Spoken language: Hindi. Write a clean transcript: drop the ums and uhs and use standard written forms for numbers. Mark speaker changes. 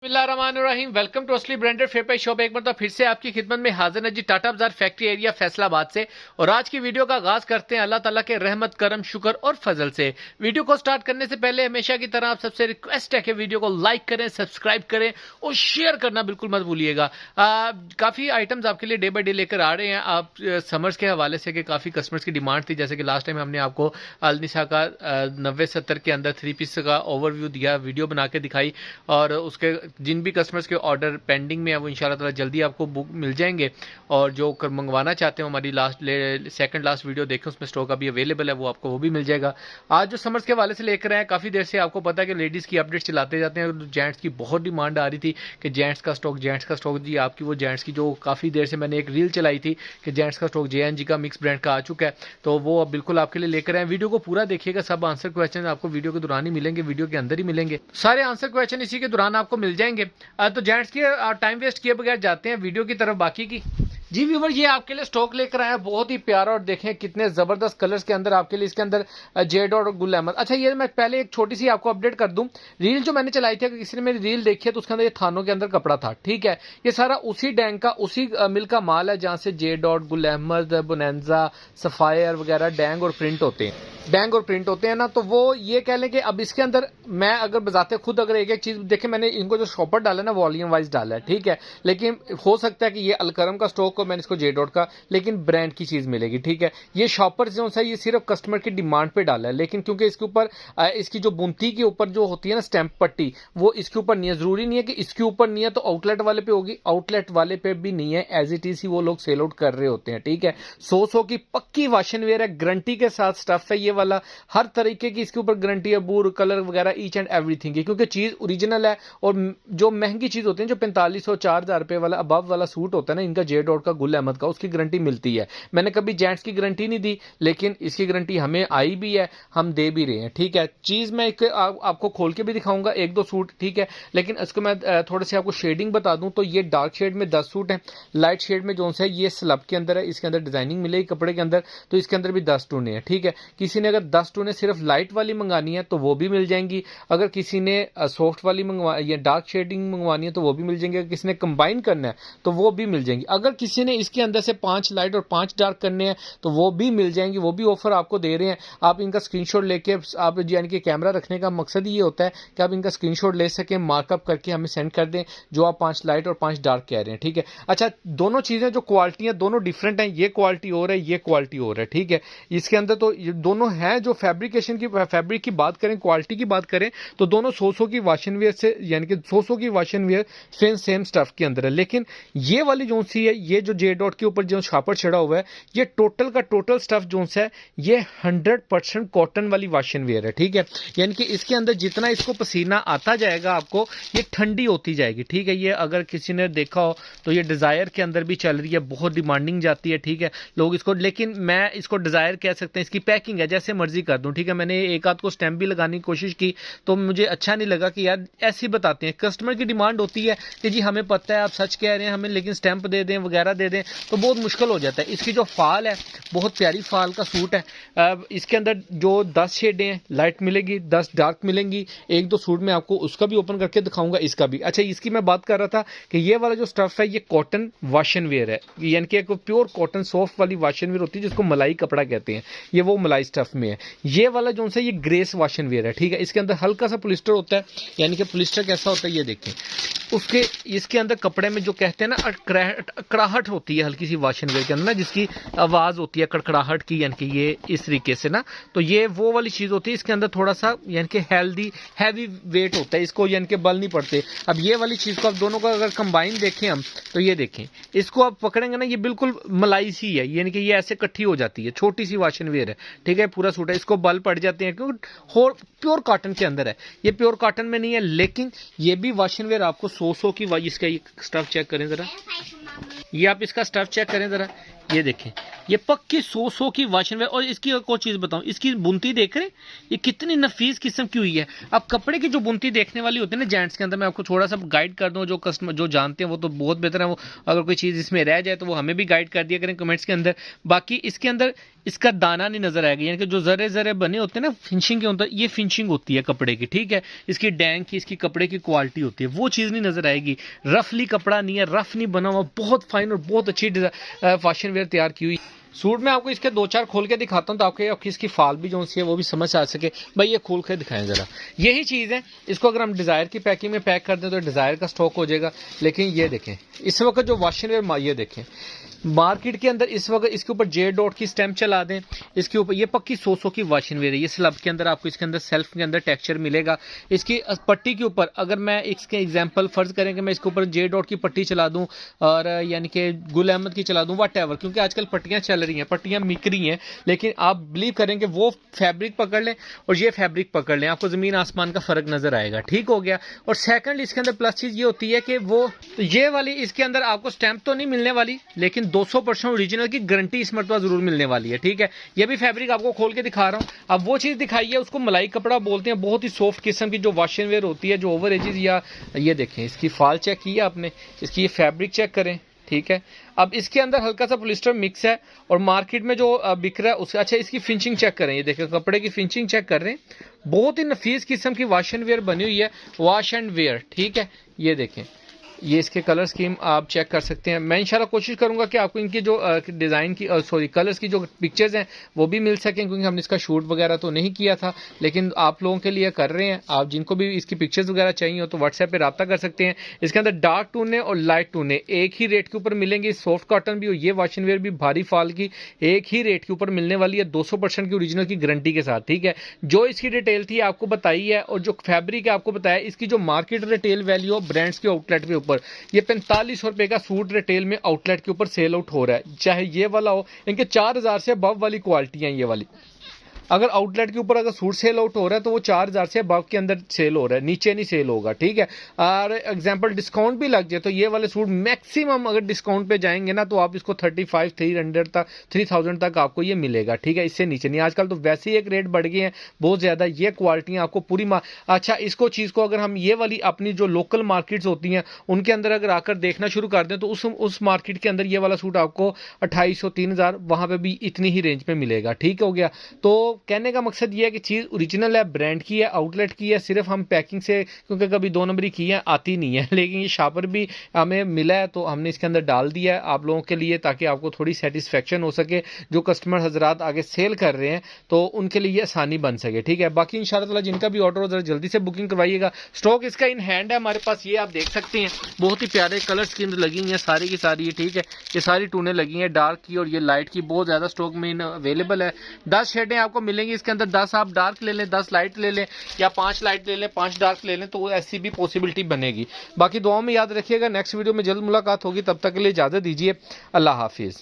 Speaker 1: बिस्मिल्लाहिर्रहमानिर्रहीम। वेलकम टू असली ब्रांडेड फेयर प्राइस शॉप। एक बार तो फिर से आपकी खिदमत में हाजिर है जी, टाटा बाजार फैक्ट्री एरिया फैसलाबाद से। और आज की वीडियो का आगाज करते हैं अल्लाह ताला के रहमत करम शुक्र और फजल से। वीडियो को स्टार्ट करने से पहले हमेशा की तरह आप सबसे रिक्वेस्ट है कि वीडियो को लाइक करें, सब्सक्राइब करें और शेयर करना बिल्कुल मत भूलिएगा। काफी आइटम्स आपके लिए डे बाई डे लेकर आ रहे हैं। आप समर्स के हवाले से कि काफी कस्टमर्स की डिमांड थी, जैसे कि लास्ट टाइम हमने आपको अलनिसा का 90-70 के अंदर 3 पीस का ओवरव्यू दिया, वीडियो बना के दिखाई। और उसके जिन भी कस्टमर्स के ऑर्डर पेंडिंग में है वो इंशाल्लाह ताला जल्दी आपको बुक मिल जाएंगे। और जो मंगवाना चाहते हो हमारी सेकंड लास्ट वीडियो देखें, उसमें स्टॉक अभी अवेलेबल है, वो भी मिल जाएगा। आज जो समर्स के हवाले से लेकर आए, काफ़ी देर से आपको पता है कि लेडीज़ की अपडेट चलाते जाते हैं। जेंट्स की बहुत डिमांड आ रही थी कि जेंट्स का स्टॉक जी आपकी वो जेंट्स की जो काफ़ी देर से मैंने एक रील चलाई थी कि जेंट्स का स्टॉक JNG का मिक्स ब्रांड का आ चुका है, तो वो अब बिल्कुल आपके लिए लेकर आए। वीडियो को पूरा देखिएगा, सब आंसर क्वेश्चन आपको वीडियो के दौरान ही मिलेंगे, वीडियो के अंदर ही मिलेंगे। सारे आंसर क्वेश्चन इसी के दौरान आपको मिल जाएंगे। तो जेंट्स की टाइम वेस्ट किए बगैर जाते हैं वीडियो की तरफ बाकी की। जी व्यूवर, ये आपके लिए स्टॉक लेकर आया, बहुत ही प्यारा। और देखें कितने जबरदस्त कलर्स के अंदर आपके लिए इसके अंदर जेड और गुल अहमद। अच्छा, ये मैं पहले एक छोटी सी आपको अपडेट कर दूं। रील जो मैंने चलाई थी, अगर किसी ने मेरी रील देखी है तो उसके अंदर ये थानों के अंदर कपड़ा था, ठीक है। ये सारा उसी डैंग का, उसी मिल का माल है जहां से जेड और गुल अहमद, बोनेंजा, सफायर वगैरह डैंग और प्रिंट होते हैं ना। तो वो ये कह लें कि अब इसके अंदर मैं अगर बजाते खुद अगर एक एक चीज देखे, मैंने इनको जो शॉपर डाला ना वॉल्यूम वाइज डाला है, ठीक है। लेकिन हो सकता है कि ये अलकरम का स्टॉक हो, मैंने इसको जे डॉट का, लेकिन ब्रांड की चीज मिलेगी, ठीक है। ये शॉपर जो है ये सिर्फ कस्टमर की डिमांड पे डाला है, लेकिन क्योंकि इसके ऊपर इसकी जो बुनती के ऊपर जो होती है ना स्टैंप पट्टी, वो इसके ऊपर नहीं है। जरूरी नहीं है कि इसके ऊपर नहीं है तो आउटलेट वाले पे होगी, आउटलेट वाले पे भी नहीं है। एज इट इज ही वो लोग सेल आउट कर रहे होते हैं, ठीक है। 100 की पक्की वाशन वेयर है, गारंटी के साथ स्टफ है ये वाला। हर तरीके की इसके ऊपर गारंटी है, बूर कलर वगैरह ईच एंड एवरीथिंग की, क्योंकि चीज ओरिजिनल है। और जो महंगी चीज होती है, जो 4500-4000 रुपए वाला अबव वाला सूट होता है ना इनका, जे डॉट का, गुल अहमद का, उसकी गारंटी मिलती है। मैंने कभी जेंट्स की गारंटी नहीं दी, लेकिन इसकी गारंटी हमें आई भी है, हम दे भी रहे हैं, ठीक है। चीज मैं आपको खोल के भी दिखाऊंगा 1-2 सूट, ठीक है। लेकिन इसको मैं थोड़े से आपको शेडिंग बता दूं तो ये डार्क शेड में 10 सूट है, लाइट शेड में जो है ये स्लब के अंदर है, इसके अंदर डिजाइनिंग मिलेगी कपड़े के अंदर, तो इसके अंदर भी 10 टूने हैं, ठीक है। किसी ने अगर 10 टूने सिर्फ लाइट वाली मंगानी है तो वो भी मिल जाएंगी। अगर किसी ने सॉफ्ट वाली मंगवा या डार्क शेडिंग मंगवानी है तो वो भी मिल जाएंगे। अगर किसी ने कंबाइन करना है तो वो भी मिल जाएंगी। अगर किसी ने इसके अंदर से 5 लाइट और 5 डार्क करने हैं तो वो भी मिल जाएंगी, वो भी ऑफर आपको दे रहे हैं। आप इनका स्क्रीनशॉट लेके, आप यानी कि कैमरा रखने का मकसद ही ये होता है कि आप इनका स्क्रीनशॉट ले सकें, मार्कअप करके हमें सेंड कर दें जो आप 5 लाइट और 5 डार्क कह रहे हैं, ठीक है। अच्छा, दोनों चीजें जो क्वालिटी है दोनों डिफरेंट हैं, ये क्वालिटी और है, ये क्वालिटी और है, ठीक है। इसके अंदर तो दोनों है। जो फैब्रिकेशन की, फैब्रिक की बात करें, क्वालिटी की बात करें तो दोनों 100 की वाशन वेयर से, यानी कि 100 की वाशन वेयर सेम स्टफ के अंदर है। लेकिन ये वाली जो सी है, ये जो जे डॉट के ऊपर जो छापर चढ़ा हुआ है, ये टोटल का टोटल स्टफ जो है ये 100% कॉटन वाली वाशन वेयर है, ठीक है। यानी कि इसके अंदर जितना इसको पसीना आता जाएगा आपको, ये ठंडी होती जाएगी, ठीक है। ये अगर किसी ने देखा हो तो ये डिजायर के अंदर भी चल रही है, बहुत डिमांडिंग जाती है, ठीक है लोग इसको। लेकिन मैं इसको डिजायर कह सकते हैं, इसकी पैकिंग है जैसे मर्जी कर दूं, ठीक है। मैंने एक आध को स्टैंप भी लगाने की कोशिश की तो मुझे अच्छा नहीं लगा कि यार ऐसे ही बताते हैं। कस्टमर की डिमांड होती है कि जी हमें पता है आप सच कह रहे हैं हमें, लेकिन स्टैंप दे दें वगैरह दे दें तो बहुत मुश्किल हो जाता है। इसकी जो फाल है, बहुत प्यारी फाल का सूट है। इसके अंदर जो 10 शेडें हैं लाइट मिलेगी, 10 डार्क मिलेंगी। 1-2 सूट में आपको उसका भी ओपन करके दिखाऊंगा, इसका भी। अच्छा, इसकी मैं बात कर रहा था कि ये वाला जो स्टफ है ये कॉटन वाशन वेयर है, यानी कि एक प्योर कॉटन सॉफ्ट वाली वाशन वेयर होती है जिसको मलाई कपड़ा कहते हैं, ये वो मलाई स्टफ में है। ये वाला जो है ये ग्रेस वाशन वेयर है, ठीक है। इसके अंदर हल्का सा पॉलिस्टर होता है, यानी कि पॉलिस्टर कैसा होता है ये देखें। उसके इसके अंदर कपड़े में जो कहते हैं ना कड़ाहट होती है हल्की सी वाशन वेयर के अंदर ना, जिसकी आवाज होती है कड़कड़ाहट की, यानी कि ये इस तरीके से ना, तो ये वो वाली चीज होती है। इसके अंदर थोड़ा सा यानी कि हेल्दी हैवी वेट होता है, इसको यानी कि बल नहीं पड़ते। अब ये वाली चीज को आप दोनों का अगर कंबाइन देखें हम, तो ये देखें, इसको आप पकड़ेंगे ना, ये बिल्कुल मलाई सी है, यानी कि ये ऐसे इकट्ठी हो जाती है, छोटी सी वाशन वेयर है, ठीक है। पूरा सूट है, इसको बल पड़ जाते हैं क्योंकि प्योर कॉटन के अंदर है। ये प्योर कॉटन में नहीं है, लेकिन ये भी वाशन वेयर आपको 100 की इसका स्टफ चेक करें जरा, ये आप इसका स्टफ चेक करें जरा, ये देखें, ये पक्की 100 की वाशन वेयर। और इसकी एक और चीज बताऊं, इसकी बुनती देख रहे हैं ये कितनी नफीस किस्म की हुई है। अब कपड़े की जो बुनती देखने वाली होती है ना जेंट्स के अंदर, मैं आपको थोड़ा सा गाइड कर दूं, जो कस्टमर जो जानते हैं वो तो बहुत बेहतर है। वो अगर कोई चीज इसमें रह जाए तो वो हमें भी गाइड कर दिया करें कमेंट्स के अंदर। बाकी इसके अंदर इसका दाना नहीं नजर आएगा, यानी कि जो जरे जरे बने होते हैं ना फिनिशिंग के अंदर, ये फिनिशिंग होती है कपड़े की, ठीक है। इसकी डैंग की, इसकी कपड़े की क्वालिटी होती है, वो चीज़ नहीं नजर आएगी। रफली कपड़ा नहीं है, रफ नहीं बना हुआ, बहुत फाइन और बहुत अच्छी फैशन वेयर तैयार की हुई सूट। में आपको इसके 2-4 खोल के दिखाता हूँ तो आपकी इसकी फाल भी जो सी है वो भी समझ आ सके। भाई ये खोल के दिखाएं ज़रा, यही चीज़ है। इसको अगर हम डिज़ायर की पैकिंग में पैक कर दें तो डिज़ायर का स्टॉक हो जाएगा। लेकिन ये देखें इस वक्त जो वॉशिंग वेयर, ये देखें मार्केट के अंदर इस वक्त इसके ऊपर जे डॉट की स्टैम्प चला दें, इसके ऊपर ये पक्की 100 की वॉशिंग वेयर है। ये स्लब के अंदर आपको इसके अंदर सेल्फ के अंदर टेक्सचर मिलेगा। इसकी पट्टी के ऊपर अगर मैं इसके एग्जांपल फर्ज करें कि मैं इसके ऊपर जे डॉट की पट्टी चला दूं और यानी कि गुल अहमद की चला दूं, वट एवर, क्योंकि आजकल पट्टियां चल रही हैं, पट्टियां मिक रही हैं, लेकिन आप बिलीव करेंगे वो फैब्रिक पकड़ लें और ये फैब्रिक पकड़ लें, आपको ज़मीन आसमान का फ़र्क नज़र आएगा। ठीक हो गया। और सेकंड इसके अंदर प्लस चीज़ ये होती है कि वो ये वाली इसके अंदर आपको स्टैंप तो नहीं मिलने वाली, लेकिन 200% ओरिजिनल की गारंटी इस मरतबा जरूर मिलने वाली है। ठीक है, ये भी फैब्रिक आपको खोल के दिखा रहा हूँ। अब वो चीज़ दिखाई है उसको मलाई कपड़ा बोलते हैं, बहुत ही सॉफ्ट किस्म की जो वॉशिंग वेयर होती है, जो ओवर एजेस या ये देखें इसकी फाल चेक की है आपने, इसकी ये फैब्रिक चेक करें। ठीक है, अब इसके अंदर हल्का सा पॉलिस्टर मिक्स है और मार्केट में जो बिक रहा है उसका, अच्छा इसकी फिनिशिंग चेक करें, ये देखें कपड़े की फिनिशिंग चेक कर रहे हैं, बहुत ही नफीस किस्म की वॉश एंड वेयर बनी हुई है, वॉश एंड वेयर। ठीक है, ये देखें, ये इसके कलर स्कीम आप चेक कर सकते हैं। मैं इंशाल्लाह कोशिश करूंगा कि आपको इनकी जो डिज़ाइन की कलर्स की जो पिक्चर्स हैं वो भी मिल सकें, क्योंकि हमने इसका शूट वगैरह तो नहीं किया था, लेकिन आप लोगों के लिए कर रहे हैं। आप जिनको भी इसकी पिक्चर्स वगैरह चाहिए हो तो व्हाट्सएप पे रब्ता कर सकते हैं। इसके अंदर डार्क टूने और लाइट टूने एक ही रेट के ऊपर मिलेंगे। सॉफ्ट कॉटन भी और ये वॉशिंग वेयर भी भारी फाल की एक ही रेट के ऊपर मिलने वाली है, 200% की ओरिजिनल की गारंटी के साथ। ठीक है, जो इसकी डिटेल थी आपको बताई है और जो फैब्रिक है आपको बताया, इसकी जो मार्केट रिटेल वैल्यू ब्रांड्स के आउटलेट के ऊपर ये 4500 रुपए का सूट रिटेल में आउटलेट के ऊपर सेल आउट हो रहा है, चाहे ये वाला हो। इनके 4000 से अबव वाली क्वालिटी है ये वाली। अगर आउटलेट के ऊपर अगर सूट सेल आउट हो रहा है तो वो 4000 से अबव के अंदर सेल हो रहा है, नीचे नहीं सेल होगा। ठीक है, और एग्जांपल डिस्काउंट भी लग जाए तो ये वाले सूट मैक्सिमम अगर डिस्काउंट पे जाएंगे ना तो आप इसको 3500 तक 3000 तक आपको ये मिलेगा। ठीक है, इससे नीचे नहीं। आजकल तो वैसे ही एक रेट बढ़ गए हैं बहुत ज्यादा। ये क्वालिटियां आपको पूरी अच्छा इसको चीज को अगर हम ये वाली अपनी जो लोकल मार्केट्स होती हैं उनके अंदर अगर आकर देखना शुरू कर दें तो उस मार्केट के अंदर ये वाला सूट आपको 2800 3000 वहां पे भी इतनी ही रेंज पे मिलेगा। ठीक हो गया। तो कहने का मकसद ये है कि चीज़ ओरिजिनल है, ब्रांड की है, आउटलेट की है, सिर्फ हम पैकिंग से क्योंकि कभी 2 नंबरी की है आती नहीं है, लेकिन ये शापर भी हमें मिला है तो हमने इसके अंदर डाल दिया है आप लोगों के लिए, ताकि आपको थोड़ी सेटिस्फेक्शन हो सके। जो कस्टमर हजरात आगे सेल कर रहे हैं तो उनके लिए ये आसानी बन सके। ठीक है, बाकी इंशाल्लाह जिनका भी ऑर्डर हो जरा जल्दी से बुकिंग करवाइएगा। स्टॉक इसका इन हैंड है हमारे पास, ये आप देख सकते हैं, बहुत ही प्यारे कलर की लगी हुई है सारी की सारी। ठीक है, ये सारी टूने लगी हैं डार्क की और ये लाइट की, बहुत ज्यादा स्टॉक में अवेलेबल है। 10 शेडें आपको मिलेंगी इसके अंदर, 10 आप डार्क ले लें, 10 लाइट ले लें, या 5 लाइट ले लें, 5 डार्क ले लें, तो ऐसी भी पॉसिबिलिटी बनेगी। बाकी दुआओं में याद रखिएगा। नेक्स्ट वीडियो में जल्द मुलाकात होगी, तब तक के लिए इजाजत दीजिए। अल्लाह हाफिज।